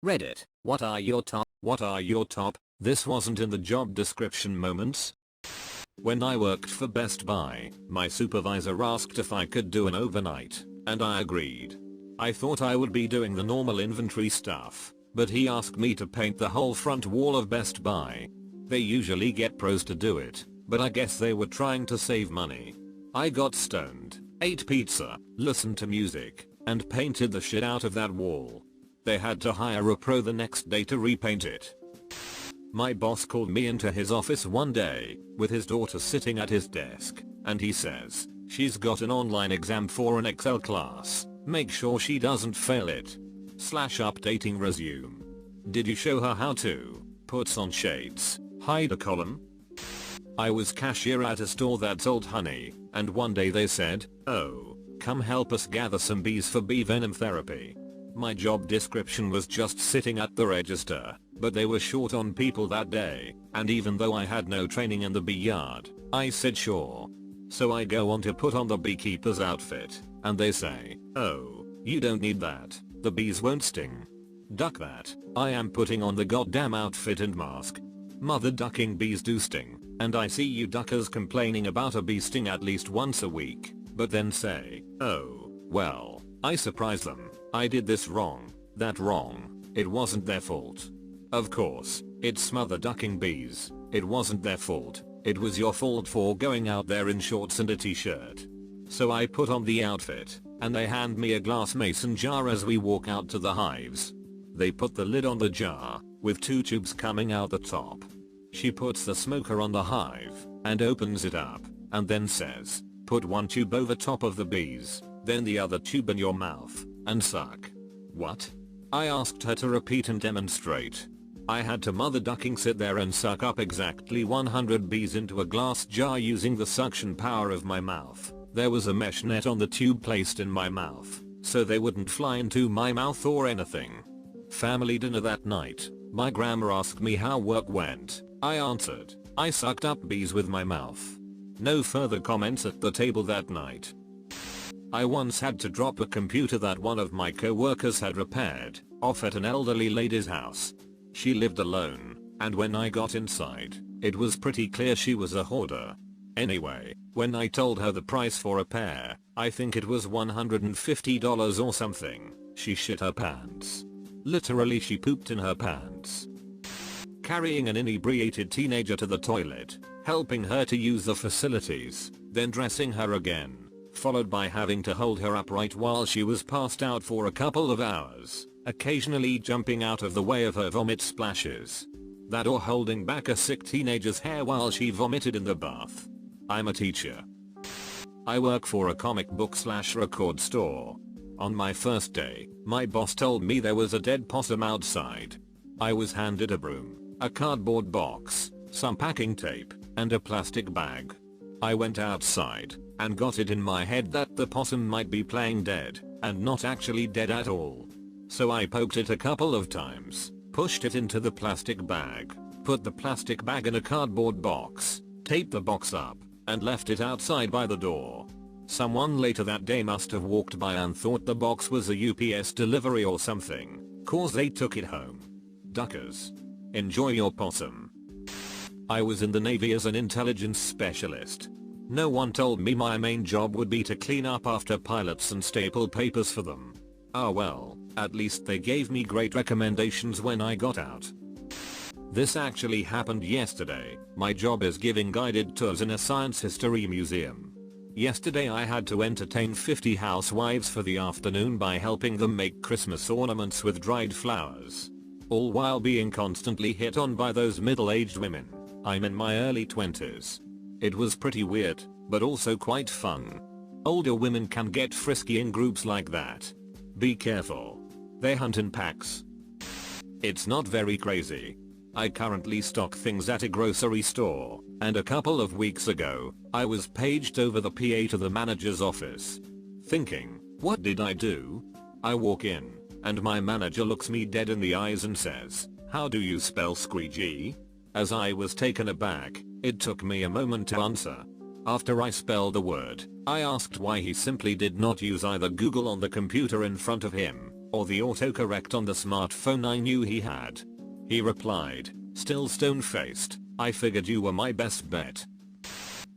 Reddit, what are your top? This wasn't in the job description moments. When I worked for Best Buy, my supervisor asked if I could do an overnight, and I agreed. I thought I would be doing the normal inventory stuff, but he asked me to paint the whole front wall of Best Buy. They usually get pros to do it, but I guess they were trying to save money. I got stoned, ate pizza, listened to music, and painted the shit out of that wall. They had to hire a pro the next day to repaint it. My boss called me into his office one day, with his daughter sitting at his desk, and he says, "She's got an online exam for an Excel class, make sure she doesn't fail it. / updating resume. Did you show her how to, puts on shades, hide a column?" I was cashier at a store that sold honey, and one day they said, "Oh, come help us gather some bees for bee venom therapy." My job description was just sitting at the register, but they were short on people that day, and even though I had no training in the bee yard, I said sure. So I go on to put on the beekeeper's outfit, and they say, "Oh, you don't need that, the bees won't sting." Duck that, I am putting on the goddamn outfit and mask. Mother ducking bees do sting, and I see you duckers complaining about a bee sting at least once a week, but then say, "Oh, well, I surprise them. I did this wrong, that wrong, it wasn't their fault." Of course, it's mother ducking bees, it wasn't their fault, it was your fault for going out there in shorts and a t-shirt. So I put on the outfit, and they hand me a glass mason jar as we walk out to the hives. They put the lid on the jar, with 2 tubes coming out the top. She puts the smoker on the hive, and opens it up, and then says, "Put 1 tube over top of the bees, then the other tube in your mouth, and suck." What? I asked her to repeat and demonstrate. I had to mother ducking sit there and suck up exactly 100 bees into a glass jar using the suction power of my mouth. There was a mesh net on the tube placed in my mouth, so they wouldn't fly into my mouth or anything. Family dinner that night, my grandma asked me how work went. I answered, "I sucked up bees with my mouth." No further comments at the table that night. I once had to drop a computer that one of my co-workers had repaired, off at an elderly lady's house. She lived alone, and when I got inside, it was pretty clear she was a hoarder. Anyway, when I told her the price for repair, I think it was $150 or something, she shit her pants. Literally, she pooped in her pants. Carrying an inebriated teenager to the toilet, helping her to use the facilities, then dressing her again, followed by having to hold her upright while she was passed out for a couple of hours, occasionally jumping out of the way of her vomit splashes. That or holding back a sick teenager's hair while she vomited in the bath. I'm a teacher. I work for a comic book/record store. On my first day, my boss told me there was a dead possum outside. I was handed a broom, a cardboard box, some packing tape, and a plastic bag. I went outside, and got it in my head that the possum might be playing dead, and not actually dead at all. So I poked it a couple of times, pushed it into the plastic bag, put the plastic bag in a cardboard box, taped the box up, and left it outside by the door. Someone later that day must have walked by and thought the box was a UPS delivery or something, cause they took it home. Duckers. Enjoy your possum. I was in the Navy as an intelligence specialist. No one told me my main job would be to clean up after pilots and staple papers for them. Ah well, at least they gave me great recommendations when I got out. This actually happened yesterday. My job is giving guided tours in a science history museum. Yesterday I had to entertain 50 housewives for the afternoon by helping them make Christmas ornaments with dried flowers. All while being constantly hit on by those middle-aged women. I'm in my early 20s. It was pretty weird, but also quite fun. Older women can get frisky in groups like that. Be careful. They hunt in packs. It's not very crazy. I currently stock things at a grocery store, and a couple of weeks ago, I was paged over the PA to the manager's office. Thinking, what did I do? I walk in, and my manager looks me dead in the eyes and says, "How do you spell squeegee?" As I was taken aback, it took me a moment to answer. After I spelled the word, I asked why he simply did not use either Google on the computer in front of him, or the autocorrect on the smartphone I knew he had. He replied, still stone-faced, I figured you were my best bet.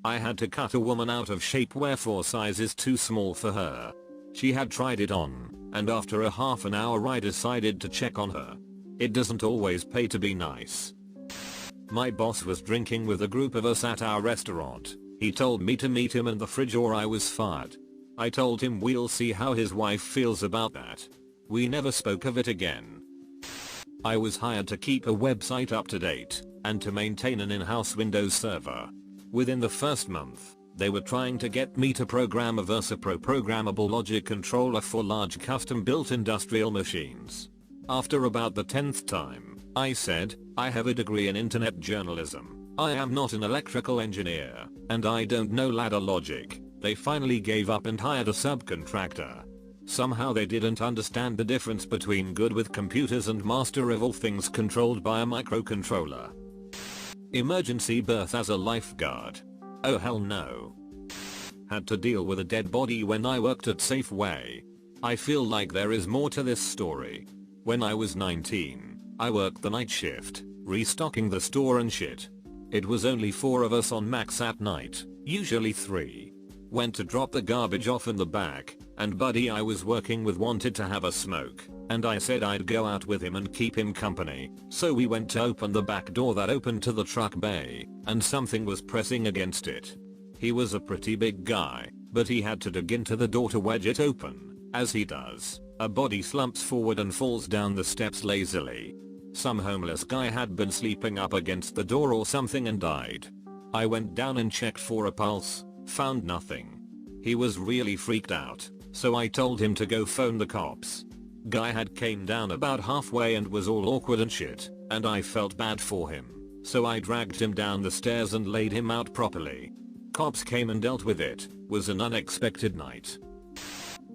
I had to cut a woman out of shape where 4 sizes too small for her. She had tried it on, and after a half an hour I decided to check on her. It doesn't always pay to be nice. My boss was drinking with a group of us at our restaurant. He told me to meet him in the fridge or I was fired. I told him we'll see how his wife feels about that. We never spoke of it again. I was hired to keep a website up to date and to maintain an in-house Windows server. Within the first month, they were trying to get me to program a VersaPro programmable logic controller for large custom-built industrial machines. After about the 10th time, I said, I have a degree in internet journalism. I am not an electrical engineer, and I don't know ladder logic. They finally gave up and hired a subcontractor. Somehow they didn't understand the difference between good with computers and master of all things controlled by a microcontroller. Emergency birth as a lifeguard. Oh hell no. Had to deal with a dead body when I worked at Safeway. I feel like there is more to this story. When I was 19, I worked the night shift, restocking the store and shit. It was only 4 of us on max at night, usually 3. Went to drop the garbage off in the back, and buddy I was working with wanted to have a smoke, and I said I'd go out with him and keep him company, so we went to open the back door that opened to the truck bay, and something was pressing against it. He was a pretty big guy, but he had to dig into the door to wedge it open. As he does, a body slumps forward and falls down the steps lazily. Some homeless guy had been sleeping up against the door or something and died. I went down and checked for a pulse, found nothing. He was really freaked out, so I told him to go phone the cops. Guy had came down about halfway and was all awkward and shit, and I felt bad for him, so I dragged him down the stairs and laid him out properly. Cops came and dealt with it. Was an unexpected night.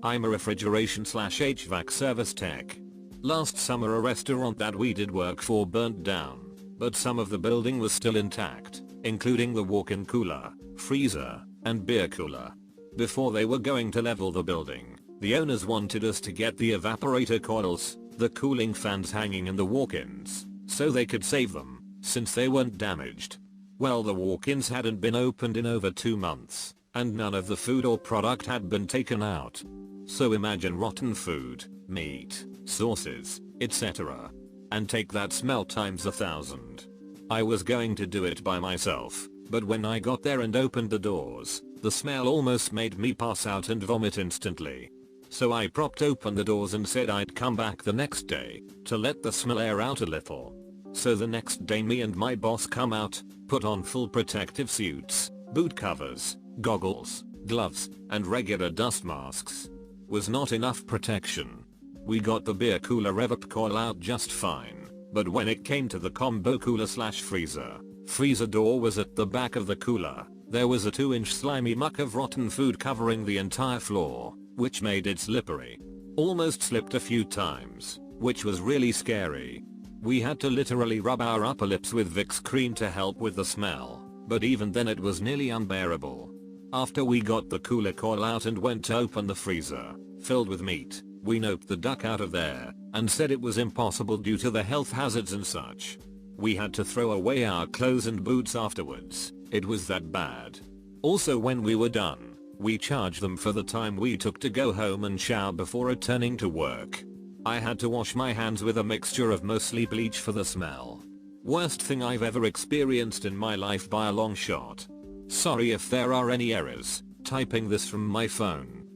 I'm a refrigeration/HVAC service tech. Last summer a restaurant that we did work for burnt down, but some of the building was still intact, including the walk-in cooler, freezer, and beer cooler. Before they were going to level the building, the owners wanted us to get the evaporator coils, the cooling fans hanging in the walk-ins, so they could save them, since they weren't damaged. Well, the walk-ins hadn't been opened in over 2 months, and none of the food or product had been taken out. So imagine rotten food, meat, sauces, etc. And take that smell times 1,000. I was going to do it by myself, but when I got there and opened the doors, the smell almost made me pass out and vomit instantly. So I propped open the doors and said I'd come back the next day to let the smell air out a little. So the next day me and my boss come out, put on full protective suits, boot covers, goggles, gloves, and regular dust masks. Was not enough protection. We got the beer cooler evap coil out just fine, but when it came to the combo cooler/freezer door was at the back of the cooler. There was a 2-inch slimy muck of rotten food covering the entire floor, which made it slippery. Almost slipped a few times, which was really scary. We had to literally rub our upper lips with Vicks cream to help with the smell, but even then it was nearly unbearable. After we got the cooler coil out and went to open the freezer, filled with meat, we noped the duck out of there, and said it was impossible due to the health hazards and such. We had to throw away our clothes and boots afterwards, it was that bad. Also when we were done, we charged them for the time we took to go home and shower before returning to work. I had to wash my hands with a mixture of mostly bleach for the smell. Worst thing I've ever experienced in my life by a long shot. Sorry if there are any errors, typing this from my phone.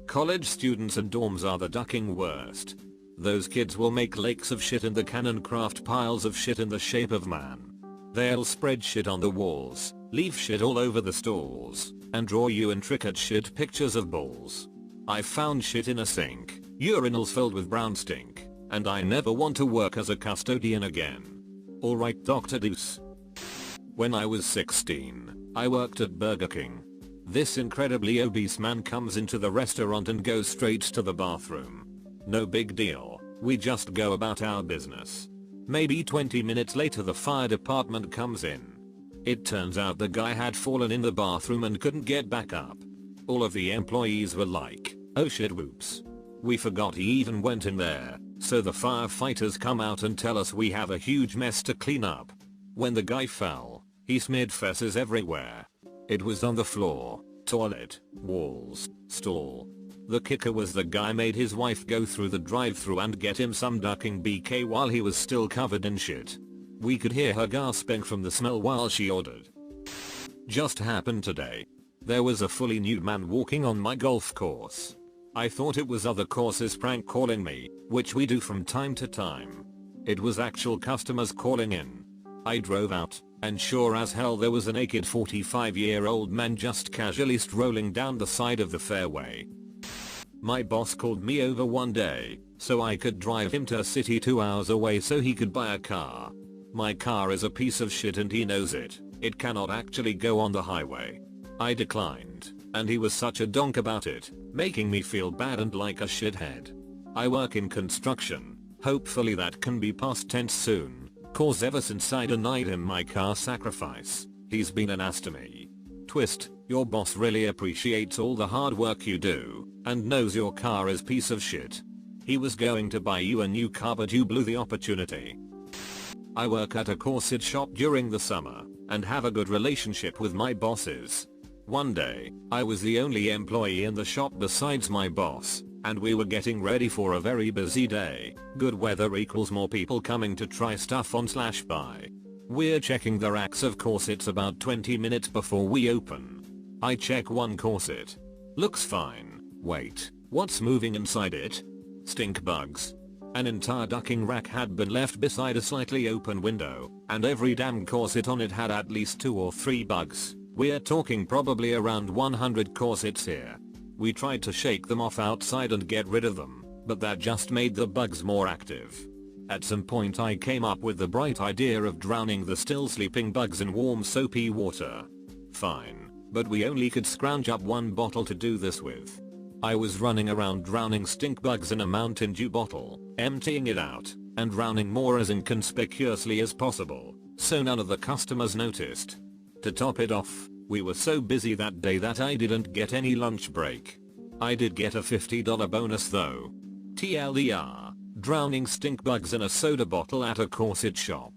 College students and dorms are the ducking worst. Those kids will make lakes of shit in the can and craft piles of shit in the shape of man. They'll spread shit on the walls, leave shit all over the stalls, and draw you intricate shit pictures of balls. I found shit in a sink, urinals filled with brown stink, and I never want to work as a custodian again. Alright Dr. Deuce. When I was 16, I worked at Burger King. This incredibly obese man comes into the restaurant and goes straight to the bathroom. No big deal, we just go about our business. Maybe 20 minutes later the fire department comes in. It turns out the guy had fallen in the bathroom and couldn't get back up. All of the employees were like, oh shit whoops. We forgot he even went in there, so the firefighters come out and tell us we have a huge mess to clean up. When the guy fell, he smeared feces everywhere. It was on the floor, toilet, walls, stall. The kicker was the guy made his wife go through the drive-thru and get him some ducking BK while he was still covered in shit. We could hear her gasping from the smell while she ordered. Just happened today. There was a fully nude man walking on my golf course. I thought it was other courses prank calling me, which we do from time to time. It was actual customers calling in. I drove out, and sure as hell there was a naked 45-year-old man just casually strolling down the side of the fairway. My boss called me over one day, so I could drive him to a city 2 hours away so he could buy a car. My car is a piece of shit and he knows it. It cannot actually go on the highway. I declined, and he was such a donk about it, making me feel bad and like a shithead. I work in construction, hopefully that can be past tense soon, cause ever since I denied him my car sacrifice, he's been an ass to me. Twist, your boss really appreciates all the hard work you do, and knows your car is piece of shit. He was going to buy you a new car but you blew the opportunity. I work at a corset shop during the summer, and have a good relationship with my bosses. One day, I was the only employee in the shop besides my boss, and we were getting ready for a very busy day. Good weather equals more people coming to try stuff on /buy. We're checking the racks of corsets about 20 minutes before we open. I check one corset. Looks fine. Wait, what's moving inside it? Stink bugs. An entire ducking rack had been left beside a slightly open window, and every damn corset on it had at least 2 or 3 bugs. We're talking probably around 100 corsets here. We tried to shake them off outside and get rid of them, but that just made the bugs more active. At some point I came up with the bright idea of drowning the still sleeping bugs in warm soapy water. Fine, but we only could scrounge up one bottle to do this with. I was running around drowning stink bugs in a Mountain Dew bottle, emptying it out, and drowning more as inconspicuously as possible, so none of the customers noticed. To top it off, we were so busy that day that I didn't get any lunch break. I did get a $50 bonus though. TLDR, drowning stink bugs in a soda bottle at a corset shop.